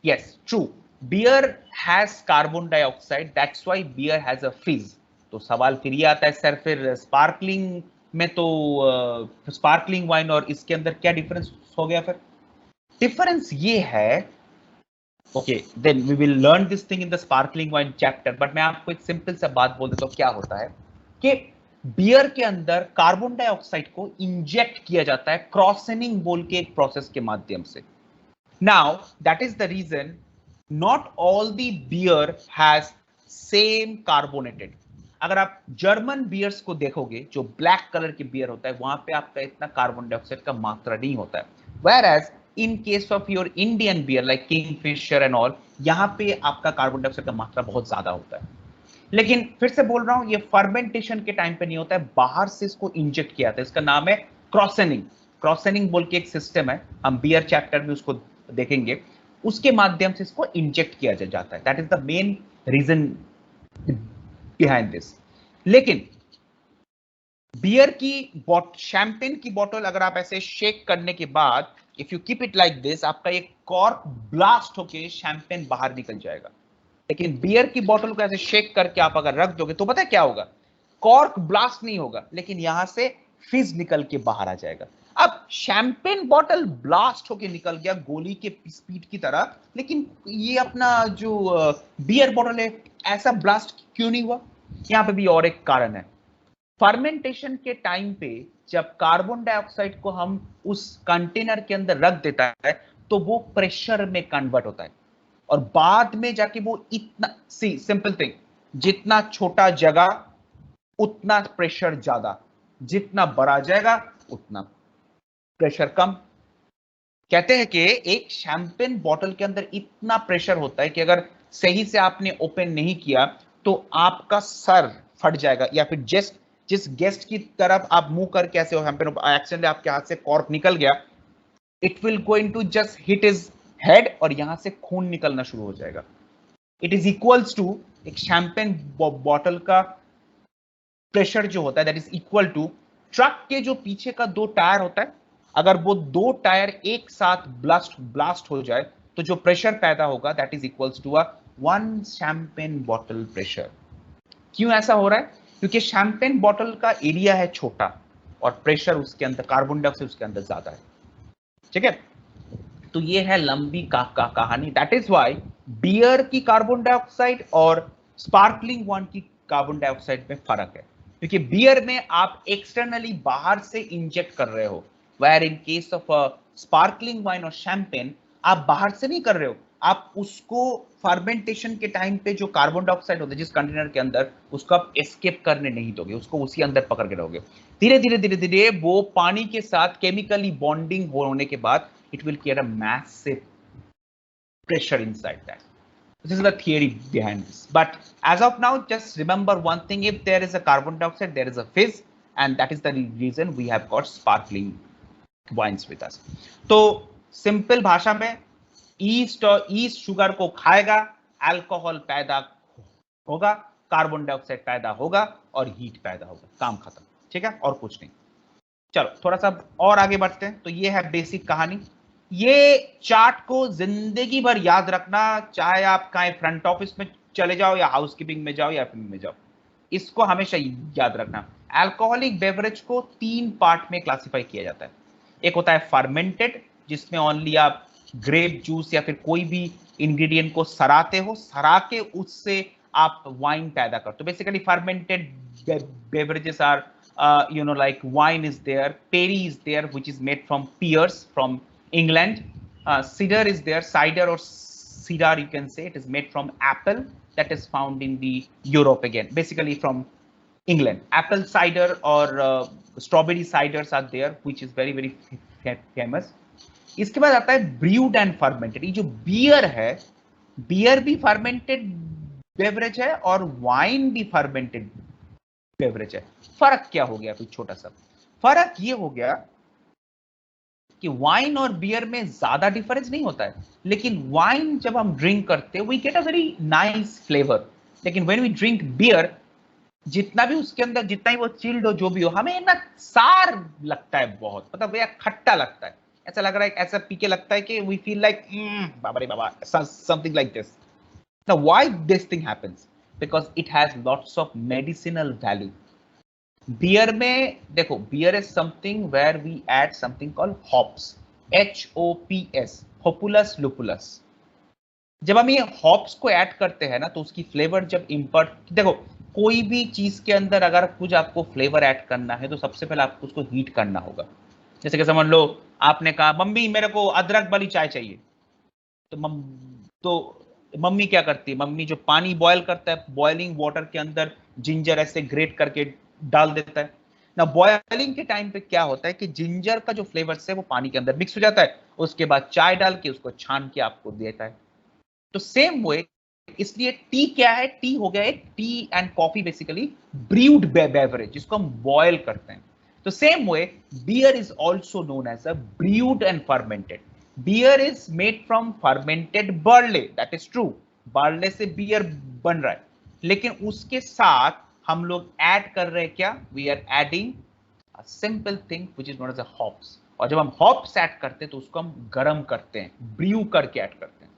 Yes, true. Beer has carbon dioxide, that's why beer has a fizz. तो सवाल फिर ये आता है, सर फिर स्पार्कलिंग में तो स्पार्कलिंग वाइन और इसके अंदर क्या डिफरेंस हो गया? फिर डिफरेंस ये है, okay then we will learn this thing in the sparkling wine chapter, but मैं आपको एक सिंपल सा बात बोल देता हूँ। क्या होता है कि बियर के अंदर कार्बन डाइऑक्साइड को इंजेक्ट किया जाता है क्रॉसनिंग बोल के एक प्रोसेस के माध्यम से। Now that is the reason not all the beer has same carbonated. अगर आप जर्मन बियर्स को देखोगे, जो ब्लैक कलर की बियर होता है, वहां पे आपका इतना कार्बन डाइऑक्साइड का मात्रा नहीं होता है, whereas in case of your Indian beer like Kingfisher and all, यहाँ पे आपका कार्बन डाइऑक्साइड का मात्रा बहुत ज्यादा होता है। लेकिन फिर से बोल रहा हूं, ये फर्मेंटेशन के टाइम पे नहीं होता है, बाहर से इसको इंजेक्ट किया जाता है। इसका नाम है क्रॉसनिंग। क्रॉसनिंग बोल के एक सिस्टम है, हम बियर चैप्टर में उसको देखेंगे, उसके माध्यम से इसको इंजेक्ट किया जाता है। That is the main reason behind this. लेकिन बियर की शैंपेन की बोतल अगर आप ऐसे शेक करने के बाद, if you keep it like this, आपका एक कॉर्क ब्लास्ट होके शैंपेन बाहर निकल जाएगा। लेकिन बियर की बोतल को ऐसे शेक करके आप अगर रख दोगे तो पता है क्या होगा? कॉर्क ब्लास्ट नहीं होगा, लेकिन यहां से फिज निकल के बाहर आ जाएगा। अब शैंपेन बॉटल ब्लास्ट होके निकल गया गोली के स्पीड की तरह, लेकिन ये अपना जो बियर बॉटल है ऐसा ब्लास्ट क्यों नहीं हुआ? यहां पे भी और एक कारण है। फर्मेंटेशन के टाइम पे जब कार्बन डाइऑक्साइड को हम उस कंटेनर के अंदर रख देता है तो वो प्रेशर में कन्वर्ट होता है और बाद में जाके वो इतना, सी सिंपल थिंग, जितना छोटा जगह उतना प्रेशर ज्यादा, जितना बड़ा जाएगा उतना प्रेशर कम। कहते हैं कि एक शैंपेन बॉटल के अंदर इतना प्रेशर होता है कि अगर सही से आपने ओपन नहीं किया तो आपका सर फट जाएगा, या फिर जिस गेस्ट की तरफ आप मुंह करके ऐसे शैंपेन एक्सीडेंटली आपके हाथ से कॉर्क निकल गया, it will going to just hit his head और यहां से खून निकलना शुरू हो जाएगा। इट इज इक्वल्स टू, एक शैंपेन बॉटल का प्रेशर जो होता है that is equal to truck के जो पीछे का 2 टायर होता है, अगर वो 2 टायर एक साथ ब्लास्ट हो जाए तो जो प्रेशर पैदा होगा that is equals to 1 champagne bottle pressure. क्यों ऐसा हो रहा है? क्योंकि शैंपेन बॉटल का एरिया है छोटा और प्रेशर उसके अंदर, कार्बन डाइऑक्साइड उसके अंदर ज्यादा है। ठीक है, तो ये है लंबी कहानी। दैट इज व्हाई बियर की कार्बन डाइऑक्साइड और स्पार्कलिंग वाइन की कार्बन डाइऑक्साइड में फर्क है, क्योंकि बियर में आप एक्सटर्नली बाहर से इंजेक्ट कर रहे हो, where in case of sparkling wine और शैंपेन आप बाहर से नहीं कर रहे हो, आप उसको फर्मेंटेशन के टाइम पे जो कार्बन डाइऑक्साइड होता है जिस कंटेनर के अंदर, उसको आप एस्केप करने नहीं दोगे, उसको उसी अंदर पकड़ के रहोगे। धीरे धीरे वो पानी के साथ केमिकली बॉन्डिंग होने के बाद it will create a massive pressure inside that. This is the theory behind this. But as of now, just remember one thing: if there is a carbon dioxide, there is a fizz, and that is the reason we have got sparkling wines with us. तो simple भाषा में east sugar को खाएगा, alcohol पैदा होगा, carbon dioxide पैदा होगा और हीट पैदा होगा, काम खत्म। ठीक है, और कुछ नहीं। चलो थोड़ा सा और आगे बढ़ते हैं। तो ये है बेसिक कहानी। ये चार्ट को जिंदगी भर याद रखना, चाहे आप कहीं फ्रंट ऑफिस में चले जाओ या हाउसकीपिंग में जाओ या फिल्म में जाओ, इसको हमेशा याद रखना। अल्कोहलिक बेवरेज को 3 पार्ट में क्लासिफाई किया जाता है। एक होता है फर्मेंटेड, जिसमें ओनली आप ग्रेप जूस या फिर कोई भी इंग्रेडिएंट को सराते हो, सरा के उससे आप वाइन पैदा करते हो। Basically fermented beverages are like wine is there, perry is there, which is made from pears from England. Cider is there, cider or cider you can say, it is made from apple that is found in the Europe again, basically from England. Apple cider or strawberry ciders are there, which is very famous. इसके बाद आता है brood and fermented. ये जो beer है, beer भी fermented beverage है और वाइन भी फर्मेंटेड बेवरेज है। फर्क क्या हो गया? कुछ छोटा सा फर्क ये हो गया कि वाइन और बियर में ज्यादा डिफरेंस नहीं होता है, लेकिन वाइन जब हम ड्रिंक करते हैं we get a very nice flavour, लेकिन व्हेन वी ड्रिंक बियर, जितना भी उसके अंदर, जितना ही वो चिल्ड हो जो भी हो, हमें ना सार लगता है बहुत, मतलब भैया खट्टा लगता है, ऐसा लग रहा है, ऐसा पी के लगता है कि वी फील लाइक बाबा रे बाबा, something like this. Now why this thing happens? Because it has lots of medicinal value. Beer में देखो, beer is something where we add something called hops, HOPS, होपुलस लुपुलस। जब हम ये हॉप्स को ऐड करते हैं ना, तो उसकी फ्लेवर जब इंपर्ट, देखो कोई भी चीज के अंदर अगर कुछ आपको फ्लेवर ऐड करना है तो सबसे पहले आपको उसको हीट करना होगा। जैसे कि समझ लो आपने कहा मम्मी मेरे को अदरक वाली चाय चाहिए, तो मम्मी क्या करती है? मम्मी जो पानी बॉयल करता है, बॉइलिंग वाटर के अंदर जिंजर ऐसे ग्रेट करके डाल देता है ना। बॉइलिंग के टाइम पे क्या होता है कि जिंजर का जो फ्लेवर्स है वो पानी के अंदर मिक्स हो जाता है, उसके बाद चाय डाल के उसको छान के आपको देता है। तो सेम वे, इसलिए टी क्या है? टी हो गया एक, tea and coffee basically brewed beverage, जिसको हम बॉयल करते हैं। तो same way beer is also known as a brewed and fermented. Beer is made from fermented barley, that is true, barley से बियर बन रहा है, लेकिन उसके साथ हम लोग ऐड कर रहे हैं क्या? We are adding a simple thing which is known as a hops. और जब हम हॉप्स ऐड करते हैं तो उसको हम गर्म करते हैं, ब्रू करके ऐड करते हैं।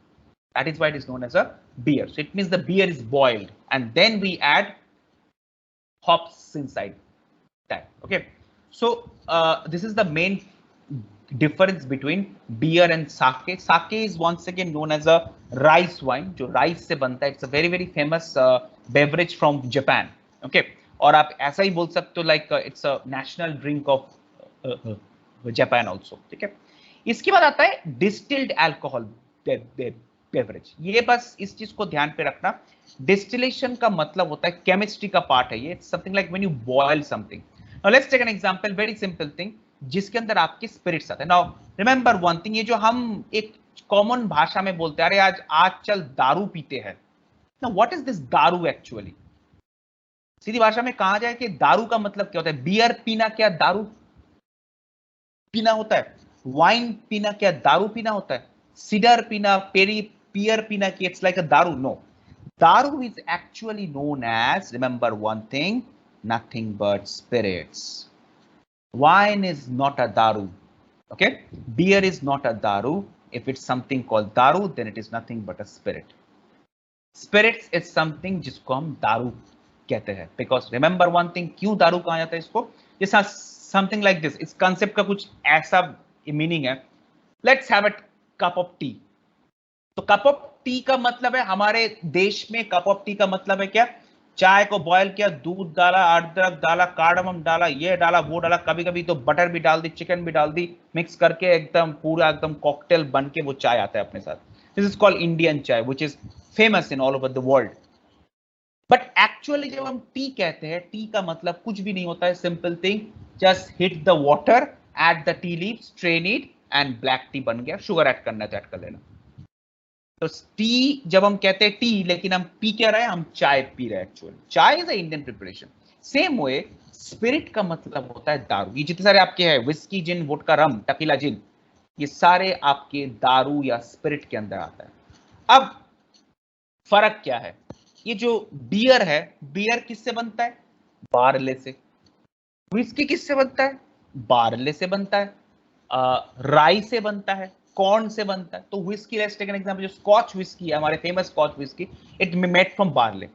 That is why it is known as a beer. So it means the beer is boiled and then we add hops inside that. Okay. So this is the main difference between beer and sake. Sake is once again known as a rice wine, जो rice से बनता है. It's a very very famous beverage from Japan. Okay, और आप ऐसा ही बोल सकते हो like it's a national drink of Japan also. ठीक है. इसके बाद आता है distilled alcohol beverage. ये बस इस चीज को ध्यान पे रखना. Distillation का मतलब होता है chemistry का part है ये. It's something like when you boil something. Now let's take an example, very simple thing, जिसके अंदर आपके स्पिरिट्स आते हैं. नाउ रिमेंबर वन थिंग, ये जो हम एक कॉमन भाषा में बोलते हैं, अरे आज चल दारू पीते हैं. नाउ व्हाट इज दिस दारू एक्चुअली? सीधी भाषा में कहा जाए कि दारू का मतलब क्या होता है? बियर पीना क्या दारू पीना होता है? वाइन पीना क्या दारू पीना होता है? सिडर पीना, पियर पीना की it's like a daru? No, daru is actually known as, remember one thing, nothing but spirits. Wine is not a daru. Okay, beer is not a daru. If it's something called daru, then it is nothing but a spirit. Spirits is something जिसको हम दारू कहते हैं. Because remember one thing, क्यों दारू कहा जाता है इसको? जैसा something like this. इस concept का कुछ ऐसा meaning है. Let's have a cup of tea. तो cup of tea का मतलब है, हमारे देश में cup of tea का मतलब है क्या? चाय को बॉयल किया, दूध डाला, अदरक डाला, कार्डमम डाला, ये डाला, वो डाला, कभी कभी तो बटर भी डाल दी, चिकन भी डाल दी, मिक्स करके एकदम पूरा एकदम कॉकटेल बन के वो चाय आता है अपने साथ. दिस इज कॉल्ड इंडियन चाय, which is famous in all over the world. But actually जब हम टी कहते हैं, टी का मतलब कुछ भी नहीं होता है. Simple thing, just hit the water, add the tea leaf, strain it and black tea बन गया. शुगर ऐड करना है तो ऐड कर लेना. तो टी जब हम कहते हैं टी, लेकिन हम पी क्या रहे हैं? हम चाय पी रहे हैं. एक्चुअली चाय is a Indian preparation. Same way spirit का मतलब होता है दारू. ये जितने सारे आपके हैं, विस्की, जिन, वोडका, रम, टकीला, जिन, ये सारे आपके दारू या स्पिरिट के अंदर आता है. अब फर्क क्या है? ये जो बियर है, बियर किससे बनता है? बारले से. विस्की किससे बनता है? बारले से बनता है. राई से बनता है, कॉर्न से बनता है. तो whisky, let's take an example, जो स्कॉच व्हिस्की है, हमारे famous scotch whisky, it made from barley.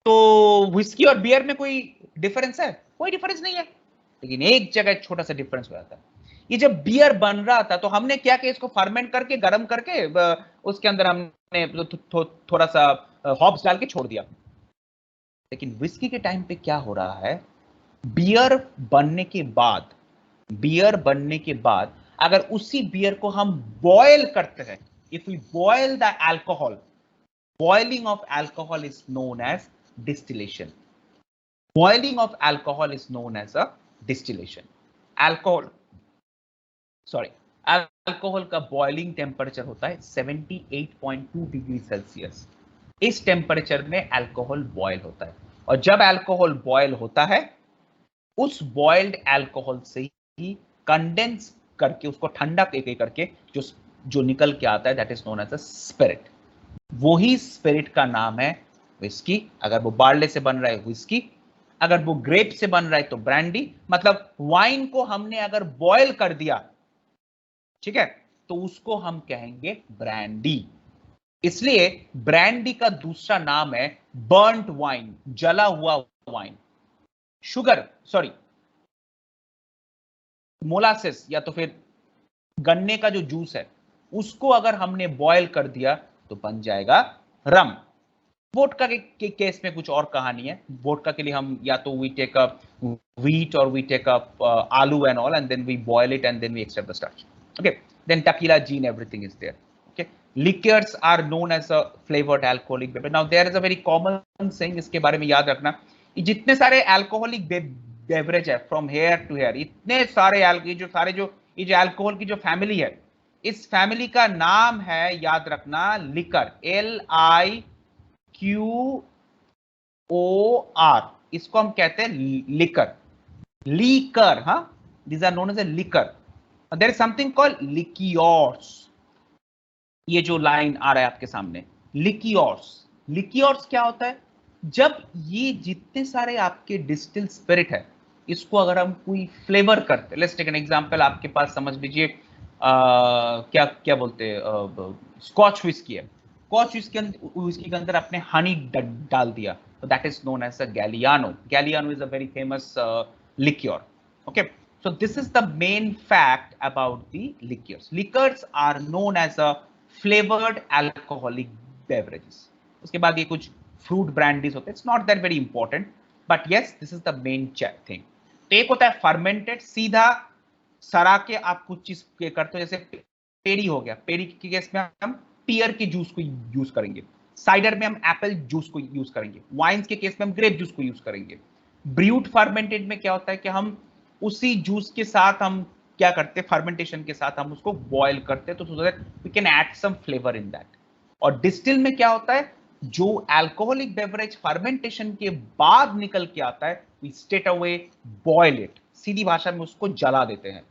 तो व्हिस्की और बियर में कोई डिफरेंस है? कोई डिफरेंस नहीं है. लेकिन एक जगह एक छोटा सा डिफरेंस हो जाता है. ये जब बियर बन रहा था तो हमने क्या किया? इसको फर्मेंट करके, गर्म करके, उसके अंदर हमने थोड़ा सा हॉप्स डाल के छोड़ दिया. लेकिन व्हिस्की के टाइम पे क्या हो रहा है? बियर बनने के बाद अगर उसी बियर को हम बॉयल करते हैं, if we boil the alcohol, boiling of alcohol is known as distillation. Boiling of alcohol is known as a distillation. Alcohol का बॉइलिंग टेम्परेचर होता है 78.2 डिग्री सेल्सियस. इस टेम्परेचर में अल्कोहल बॉयल होता है. और जब अल्कोहल बॉयल होता है, उस बॉइल्ड अल्कोहल से ही कंडेंस करके, उसको ठंडा करके जो निकल के आता है, that is known as a spirit. वही स्पिरिट का नाम है विस्की. अगर वो बार्ले से बन रहा है विस्की, अगर वो ग्रेप से बन रहा है तो ब्रांडी. मतलब वाइन को हमने अगर बॉयल कर दिया, ठीक है, तो उसको हम कहेंगे ब्रांडी. इसलिए ब्रांडी का दूसरा नाम है बर्न्ट वाइन, जला हुआ वाइन. मोलासिस या तो फिर गन्ने का जो जूस है, उसको अगर हमने बॉयल कर दिया तो बन जाएगा रम. वोडका के केस में कुछ और कहानी है. वोडका के लिए हम या तो we take up wheat or we take up aloo and all, and then we boil it and then we extract the starch. Okay, then tequila, gin, everything is there. Okay, liquors are known as a flavored alcoholic beverage. Now there is a very common saying, इसके बारे में याद रखना, जितने सारे alcoholic beverage है from here to here, इतने सारे ये जो अल्कोहल की जो फैमिली है, इस फैमिली का नाम है, याद रखना, लिकर. LIQOR. इसको हम कहते हैं लिकर. हाँ, these are known as a liquor. There is something called liqueurs. ये जो लाइन आ रहा है आपके सामने, लिक्योर्स क्या होता है? जब ये जितने सारे आपके डिस्टिल स्पिरिट है, इसको अगर हम कोई फ्लेवर करते, लेट्स टेक एन एग्जांपल, आपके पास समझ लीजिए क्या बोलते हैं, स्कॉच विस्की है. स्कॉच विस्की के अंदर आपने हनी डाल दिया, तो that is known as a Galliano. Galliano is a very famous liqueur. Okay, So this is the main fact about the liquors. Liquors are known as a flavored alcoholic beverages. उसके बाद ये कुछ fruit brandies होते हैं. It's not that very important, but yes, this is the main thing. एक होता है fermented, सीधा सरा के आप कुछ चीज करते हो, जैसे पेरी हो गया. पेरी के केस में हम पियर के जूस को यूज करेंगे. साइडर में हम एप्पल जूस को यूज करेंगे. वाइन्स के केस में हम ग्रेप जूस को यूज करेंगे. ब्रूड फर्मेंटेड में क्या होता है कि हम उसी जूस के साथ हम क्या करते हैं, फर्मेंटेशन के साथ हम उसको बॉयल करते हैं, तो so that we can add some flavour in that. और डिस्टिल में क्या होता है, जो अल्कोहलिक बेवरेज फर्मेंटेशन के बाद निकल के आता है, we straight away boil it. सीधी भाषा में उसको जला देते हैं.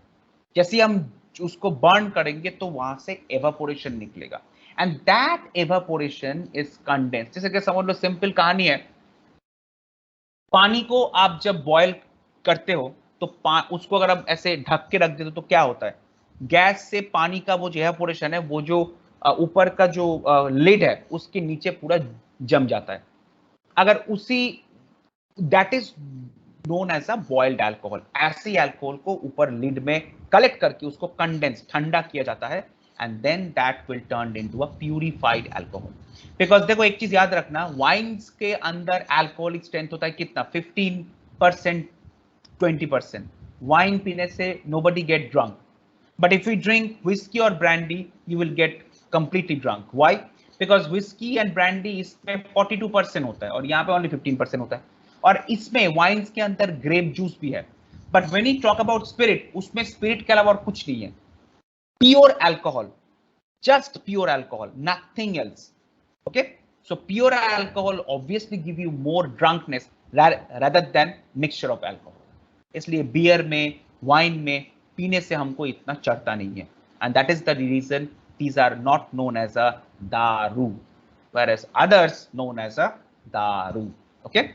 जैसे हम उसको बर्न करेंगे तो वहां से एवापोरेशन निकलेगा, and that evaporation is condense. जैसे कि समझ लो सिंपल कहानी है, पानी को आप जब बॉयल करते हो तो उसको अगर आप ऐसे ढक के रख देते हो तो क्या होता है, गैस से पानी का वो जो एवापोरेशन है, वो जो ऊपर का जो लिड है उसके नीचे पूरा जम जाता है. अगर उसी that is known as a boiled alcohol. ऐसे अल्कोहल को ऊपर लिड में कलेक्ट करके उसको कंडेंस ठंडा किया जाता है, and then that will turn into a purified alcohol. Because देखो एक चीज याद रखना, वाइन्स के अंदर अल्कोहलिक स्ट्रेंथ होता है कितना, 15%, 20%. वाइन पीने से nobody get drunk, but if you drink whiskey or brandy you will get completely drunk. Why? Because whiskey and brandy इसमें 42% होता है और यहाँ पे only 15% होता है. और इसमें वाइन्स के अंदर ग्रेप जूस भी है. But when you talk about spirit, उसमें स्पिरिट के अलावा और कुछ नहीं है. Pure alcohol, just pure alcohol, nothing else. Okay, so pure alcohol obviously give you more drunkenness rather than mixture of alcohol. इसलिए बियर में, वाइन में पीने से हमको इतना चढ़ता नहीं है, and that is the reason these are not known as a दारू, whereas others known as a दारू. Okay,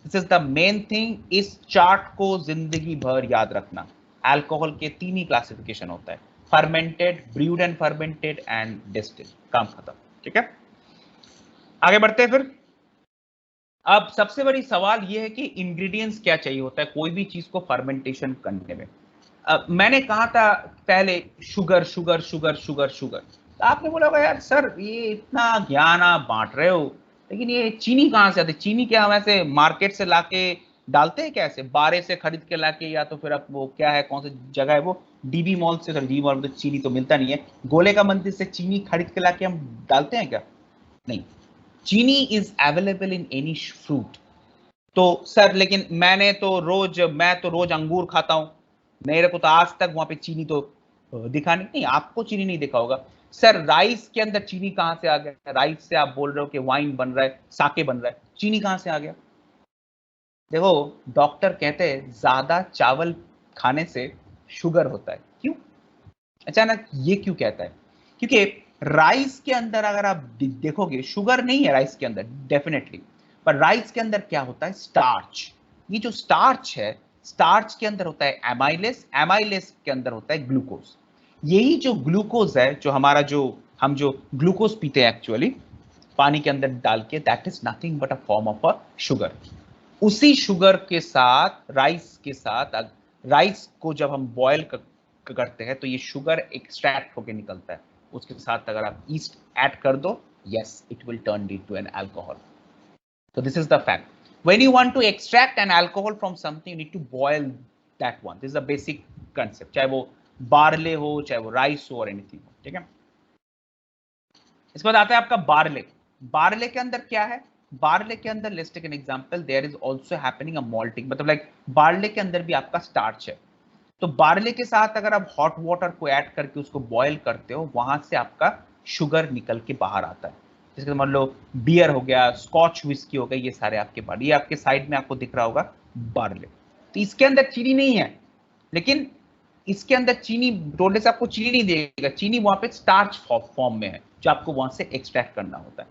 this is the main thing. इस चार्ट को जिंदगी भर याद रखना. अल्कोहल के 3 ही क्लासिफिकेशन होता है, fermented, brood and fermented and distil. काम खत्म. ठीक है, आगे बढ़ते हैं. फिर अब सबसे बड़ी सवाल यह है कि इंग्रेडिएंट्स क्या चाहिए होता है कोई भी चीज को फर्मेंटेशन करने में. मैंने कहा था पहले sugar sugar sugar sugar sugar. तो आपने बोला होगा यार सर ये इतना ज्ञान आप बांट रहे हो, लेकिन ये चीनी कहाँ से आती है? चीनी क्या हम ऐसे मार्केट से लाके डालते हैं क्या, ऐसे बारे से खरीद के लाके, या तो फिर अब वो क्या है, कौन सी जगह है वो, डीबी मॉल से, डीबी मॉल में तो चीनी तो मिलता नहीं है, गोले का मंदिर से चीनी खरीद के लाके हम डालते हैं क्या? नहीं. चीनी is available in any fruit. तो सर लेकिन मैं तो रोज अंगूर खाता हूं, मेरे को तो आज तक वहां पे चीनी तो दिखा नहीं. आपको चीनी नहीं दिखा होगा. सर राइस के अंदर चीनी कहां से आ गया? राइस से आप बोल रहे हो कि वाइन बन रहा है, साके बन रहा है, चीनी कहां से आ गया? देखो डॉक्टर कहते हैं ज्यादा चावल खाने से शुगर होता है. क्यों अचानक ये क्यों कहता है? क्योंकि राइस के अंदर अगर आप देखोगे शुगर नहीं है राइस के अंदर डेफिनेटली, पर राइस के अंदर क्या होता है, स्टार्च. ये जो स्टार्च है, स्टार्च के अंदर होता है एमाइलेस, एमाइलेस के अंदर होता है ग्लूकोज. यही जो ग्लूकोज है, जो हमारा हम जो ग्लूकोज पीते हैं एक्चुअली पानी के अंदर डाल के, that is nothing but a form of a sugar. उसी शुगर के साथ राइस के साथ, राइस को जब हम बॉयल करते हैं तो ये शुगर एक्सट्रैक्ट होकर निकलता है. उसके साथ अगर आप ईस्ट ऐड कर दो, yes, it will turn into an alcohol. So this is the fact. When you want to extract an alcohol from something, you need to boil that one. This is a basic concept. चाहे वो barley हो, चाहे वो rice हो, और anything हो. ठीक है, इसके बाद आता है आपका बार्ले. बार्ले के अंदर क्या है? बार्ले के अंदर, let's take an example, there is also happening a malting, मतलब लाइक बार्ले के अंदर भी आपका स्टार्च है. तो बार्ले के साथ अगर आप हॉट वाटर को ऐड करके उसको बॉयल करते हो, वहां से आपका शुगर निकल के बाहर आता है. जैसे मान लो बियर हो गया, स्कॉच विस्की हो गया, ये सारे आपके बाहर, ये आपके साइड में आपको दिख रहा होगा बार्ले. तो इसके अंदर चीनी नहीं है, लेकिन इसके अंदर चीनी डोले से आपको चीनी नहीं देगा. चीनी वहां पे स्टार्च फॉर्म में है जो आपको वहां से एक्सट्रैक्ट करना होता है.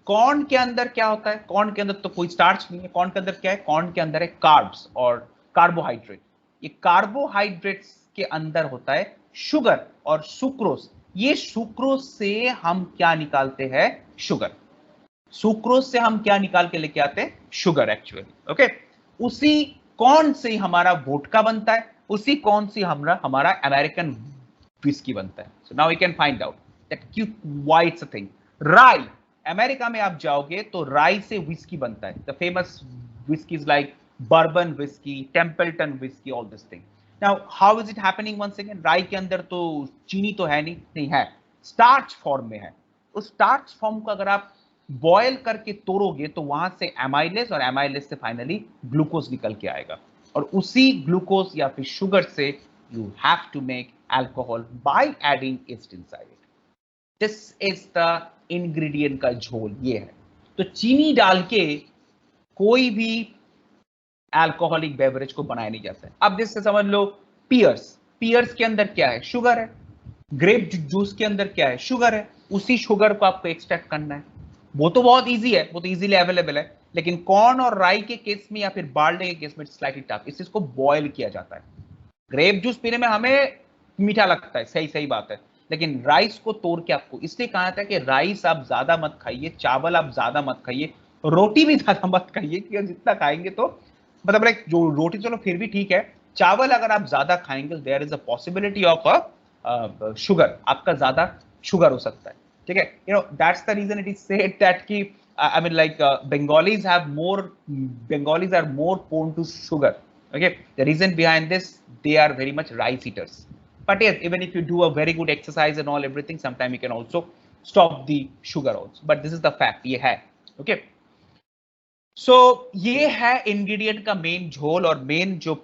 कॉर्न के अंदर क्या होता है? कॉर्न के अंदर तो कोई स्टार्च नहीं है. कॉर्न के अंदर क्या है? कॉर्न के अंदर है कार्ब्स और कार्बोहाइड्रेट. ये कार्बोहाइड्रेट्स के अंदर होता है शुगर और सुक्रोज. ये सुक्रोज से हम क्या निकालते हैं? शुगर. सुक्रोज से हम क्या निकाल के लेके आते हैं? Sugar actually. ओके, उसी कौन से हमारा वोडका बनता है, उसी कौन सी हमारा अमेरिकन विस्की बनता है. So now we can find out that क्यों, why it's a thing. Rye, America में आप जाओगे तो राई से विस्की बनता है. The famous whiskeys like bourbon whiskey, Templeton whiskey, all this thing. Now how is it happening once again, rye के अंदर तो चीनी तो है नहीं है, स्टार्च फॉर्म में है. उस स्टार्च फॉर्म को अगर आप बॉयल करके तोड़ोगे तो वहां से एमाइलेज, और एमाइलेज से फाइनली ग्लूकोज निकल के आएगा, और उसी ग्लूकोज या फिर शुगर से you have to make alcohol by adding yeast inside it. This is the ingredient का झोल ये है. तो चीनी डाल के कोई भी अल्कोहलिक बेवरेज को बनाया नहीं जाता है. अब जैसे समझ लो पियर्स के अंदर क्या है, शुगर है. ग्रेप जूस के अंदर क्या है, शुगर है. उसी शुगर को आपको एक्सट्रैक्ट करना है. वो तो बहुत इजी है, वो तो इजीली अवेलेबल है. लेकिन कॉर्न और राई के केस में या फिर बार्ले के केस में स्लाइटली टफ. इस चीज को बॉयल किया जाता है. ग्रेप जूस पीने में हमें मीठा लगता है, सही बात है. लेकिन राइस को तोड़ के आपको इसलिए कहा जाता है कि राइस आप ज्यादा मत खाइए, चावल आप ज्यादा मत खाइए, रोटी भी ज्यादा मत खाइए, क्योंकि जितना खाएंगे तो मतलब लाइक जो रोटी चलो फिर भी ठीक है, चावल अगर आप ज्यादा खाएंगे there is a possibility of a sugar, आपका ज्यादा शुगर हो सकता है. ठीक है, you know that's the reason it is said that कि I mean like Bengalis are more prone to sugar. Okay, the reason behind this, they are very much rice eaters. But yes, even if you do a very good exercise and all everything, sometime you can also stop the sugar also. But this is the fact, ये है. Okay. So ये है ingredient का main झोल और main जो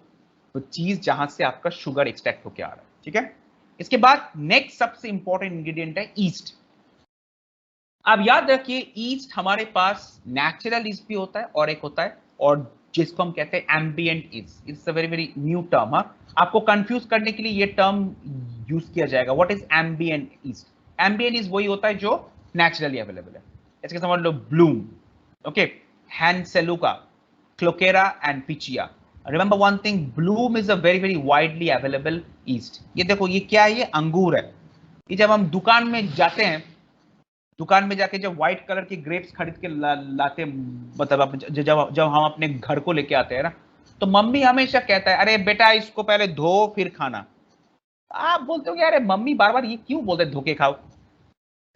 चीज जहां से आपका शुगर एक्सट्रैक्ट होके आ रहा है. ठीक है, इसके बाद नेक्स्ट सबसे इंपॉर्टेंट इंग्रेडिएंट है ईस्ट. अब याद रखिए ईस्ट हमारे पास नेचुरल ईस्ट भी होता है और एक होता है और जिसको हम कहते हैं ambient yeast. It's a very very new term. आपको कंफ्यूज करने के लिए ये टर्म यूज किया जाएगा. What is ambient yeast? Ambient yeast वही होता है जो नेचुरली अवेलेबल है. इसके समझ लो ब्लूम, ओके, हैंसेलुका, क्लोकेरा and pichia. Remember one thing, bloom is a very very widely available yeast. ये देखो ये क्या है, ये अंगूर है. ये जब हम दुकान में जाते हैं, दुकान में जाके जब व्हाइट कलर की ग्रेप्स खरीद के लाते, मतलब जब हम अपने घर को लेके आते हैं ना, तो मम्मी हमेशा कहता है अरे बेटा इसको पहले धो फिर खाना. आप बोलते हो कि अरे मम्मी बार बार ये क्यों बोलते धो के खाओ?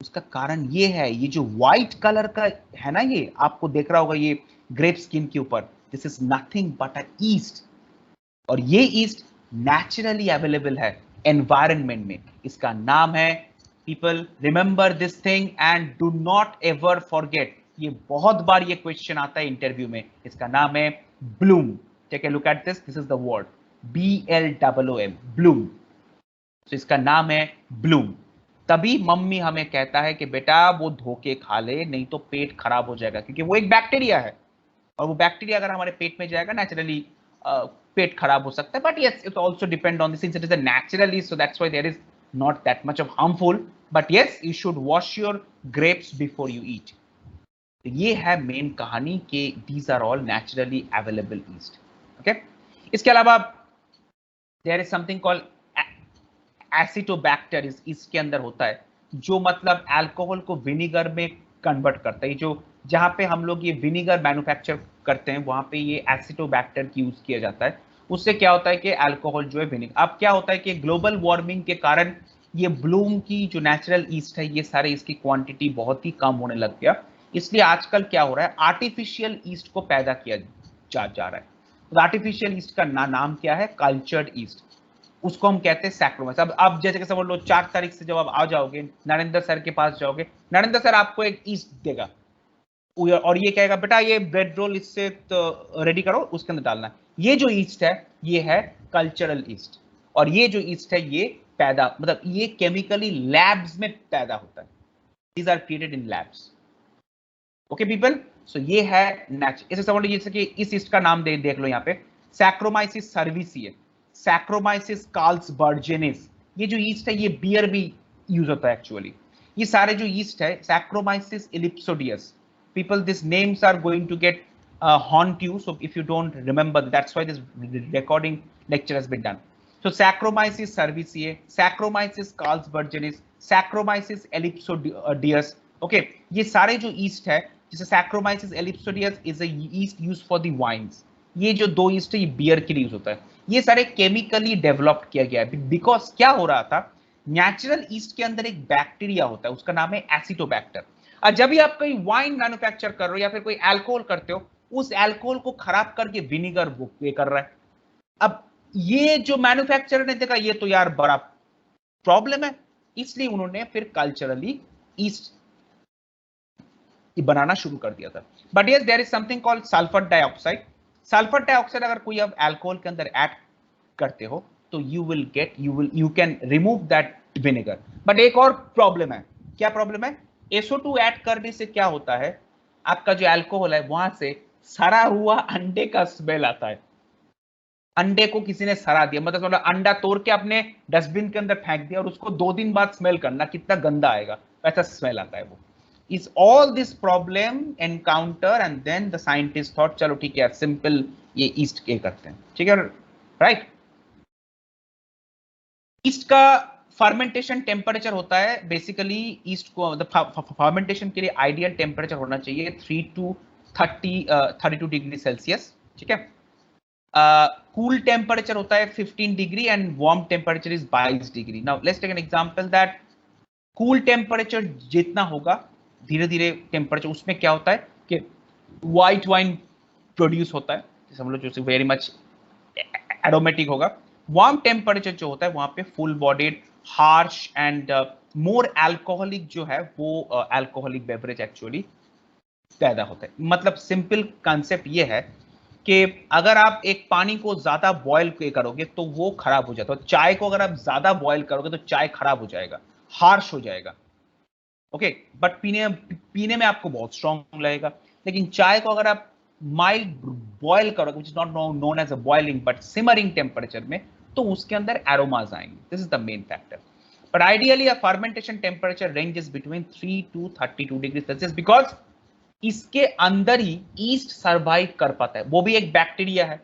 उसका कारण ये है, ये जो व्हाइट कलर का है ना, ये आपको देख रहा होगा ये ग्रेप स्किन के ऊपर, this is nothing but a east. और ये ईस्ट नेचुरली अवेलेबल है एनवायरनमेंट में. इसका नाम है, people remember this thing and do not ever forget, ये बहुत बार ये क्वेश्चन आता है इंटरव्यू में. इसका नाम है bloom. Take a look at this, this is the word BLOOM, bloom. तो इसका नाम है ब्लूम. तभी मम्मी हमें कहता है कि बेटा वो धो के खा ले, नहीं तो पेट खराब हो जाएगा, क्योंकि वो एक बैक्टीरिया है और वो बैक्टीरिया अगर हमारे पेट में जाएगा नेचुरली पेट खराब हो सकता है. But yes, it also depend on this, since it is a natural yeast, so that's why there is not that much of harmful, but yes, you should wash your grapes before you eat. तो ये है main कहानी कि these are all naturally available yeast. Okay? इसके अलावा there is something called acetobacter, इसके अंदर होता है जो मतलब अल्कोहल को विनेगर में कन्वर्ट करता है. जो जहां पे हम लोग ये विनेगर मैन्युफैक्चर करते हैं वहां पे ये एसिटोबैक्टर की यूज किया जाता है. उससे क्या होता है कि अल्कोहल जो है विनेगर. अब क्या होता है कि ग्लोबल वार्मिंग के कारण ये ब्लूम की जो नेचुरल ईस्ट है, ये सारे इसकी क्वांटिटी बहुत ही कम होने लग गया. इसलिए आजकल क्या हो रहा है, आर्टिफिशियल ईस्ट को पैदा किया जा रहा है. तो आर्टिफिशियल ईस्ट का नाम क्या है, कल्चर्ड ईस्ट. उसको हम कहते हैं सैक्रोमाइसिस. अब जैसे कि समझ लो 4 तारीख से जब आप आ जाओगे, नरेंद्र सर के पास जाओगे, नरेंद्र सर आपको एक ईस्ट देगा और ये कहेगा बेटा ये ब्रेड रोल इससे तो रेडी करो, उसके अंदर डालना. ये जो ईस्ट है ये है कल्चरल ईस्ट. और ये जो ईस्ट है ये पैदा, मतलब ये केमिकली लैब्स में पैदा होता है. These are created in labs. Okay people, so ये है नेचुरल. इसे समझ लीजिए कि इस ईस्ट का नाम देख लो यहाँ पे, सैक्रोमाइसिस सर्विसिए, सैक्रोमाइसिस कार्ल्सबर्जेनिस. ये जो ईस्ट है ये बियर भी यूज होता है एक्चुअली. ये सारे जो ईस्ट है, saccharomyces इलिप्सोडियस. People, these names are going to get haunt you. So if you don't remember, that's why this recording lecture has been done. So Saccharomyces cerevisiae, Saccharomyces carlsbergenis, Saccharomyces ellipsodius. Okay, ये सारे जो yeast है, जैसे Saccharomyces ellipsodius is a yeast used for the wines. ये जो 2 east है ये beer के लिए यूज होता है। ये सारे केमिकली डेवलप्ड किया गया है बिकॉज क्या हो रहा था, नेचुरल ईस्ट के अंदर एक बैक्टीरिया होता है, उसका नाम है एसिटोबैक्टर। और जब भी आप कोई वाइन मैन्युफैक्चर कर रहे हो या फिर कोई अल्कोहल करते हो, उस अल्कोहल को खराब करके विनीगर वो ये कर रहा है। अब ये जो मैन्युफैक्चरर ने देखा ये तो यार बड़ा प्रॉब्लम है, इसलिए उन्होंने फिर कल्चरली ईस्ट बनाना शुरू कर दिया था। But yes there is something called sulphur dioxide. Sulphur dioxide अगर कोई आप अल्कोहल के अंदर ऐड करते हो तो you can remove that vinegar. But एक और प्रॉब्लम है। क्या प्रॉब्लम है? SO2 ऐड करने से क्या होता है, आपका जो अल्कोहल है वहां से सड़ा हुआ अंडे का स्मेल आता है। अंडे को किसी ने सड़ा दिया, मतलब अंडा तोड़ के अपने डस्टबिन के अंदर फेंक दिया और उसको 2 दिन बाद स्मेल करना, कितना गंदा आएगा, वैसा स्मेल आता है वो। Is all this problem encounter and then the scientist thought चलो ठीक है सिंपल ये ईस्ट के करते हैं, ठीक है, राइट। ईस्ट का फर्मेंटेशन टेम्परेचर होता है बेसिकली, ईस्ट को फर्मेंटेशन के लिए आइडियल टेम्परेचर होना चाहिए 3 to 32 डिग्री सेल्सियस, ठीक है। कूल टेम्परेचर होता है 15 degree and warm temperature is 22 degree. Now let's take an example that cool temperature जितना होगा धीरे धीरे टेम्परेचर, उसमें क्या होता है कि व्हाइट वाइन प्रोड्यूस होता है, समझ लो जो वेरी मच एरोमेटिक होगा। वार्म टेम्परेचर जो होता है वहां पे full bodied harsh and more alcoholic जो है वो अल्कोहलिक बेवरेज एक्चुअली पैदा होता है। मतलब सिंपल कॉन्सेप्ट ये है कि अगर आप एक पानी को ज्यादा बॉयल करोगे तो वो खराब हो जाता है। चाय को अगर आप ज्यादा बॉयल करोगे तो चाय खराब हो जाएगा, हार्श हो जाएगा, ओके। बट पीने में आपको बहुत स्ट्रॉन्ग लगेगा। लेकिन चाय को अगर आप माइल्ड बॉयल करोगे, which is not known as a boiling but simmering temperature में, तो उसके अंदर एरोमाज आएंगे। This is the main factor. But ideally a fermentation temperature ranges between 3 to 32 degree Celsius because इसके अंदर ही ईस्ट सर्वाइव कर पाता है, वो भी एक बैक्टीरिया है।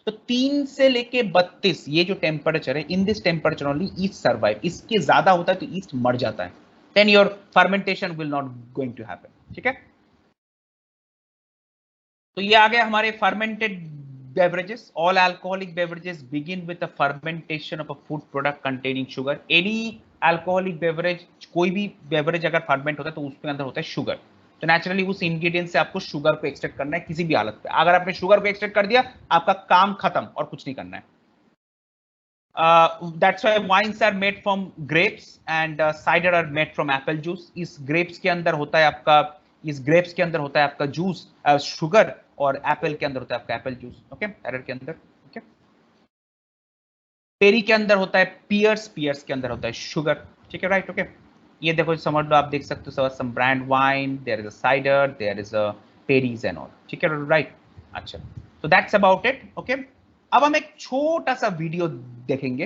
तो 3 से लेके 32 ये जो टेम्परेचर है, in this temperature only east survive. इसके ज्यादा होता है तो ईस्ट मर जाता है, then your fermentation will not going to happen, ठीक है। तो ये आ गया हमारे fermented beverages. All alcoholic beverages begin with the fermentation of a food product containing sugar. Any alcoholic beverage, कोई भी beverage अगर ferment होता है तो उसके अंदर होता है शुगर। तो नेचुरली उस इंग्रेडिएंट से आपको शुगर को एक्सट्रैक्ट करना है किसी भी हालत पे। अगर आपने शुगर को एक्सट्रैक्ट कर दिया आपका काम खत्म और कुछ नहीं करना है। That's why wines are made from grapes and cider are made from apple juice. इस grapes के अंदर होता है आपका, इस grapes के अंदर होता है आपका जूस शुगर, और एप्पल के अंदर होता है आपका एप्पल जूस, ओके, एरर के अंदर, ओके। पेरी के अंदर होता है पियर्स, पियर्स के अंदर होता है शुगर, ठीक है, राइट, ओके। ये देखो समझ लो, आप देख सकते हो some brand wine, there is a cider, there is a perries and all, ठीक है, राइट। अच्छा, तो दैट्स अबाउट इट, ओके। अब हम एक छोटा सा वीडियो देखेंगे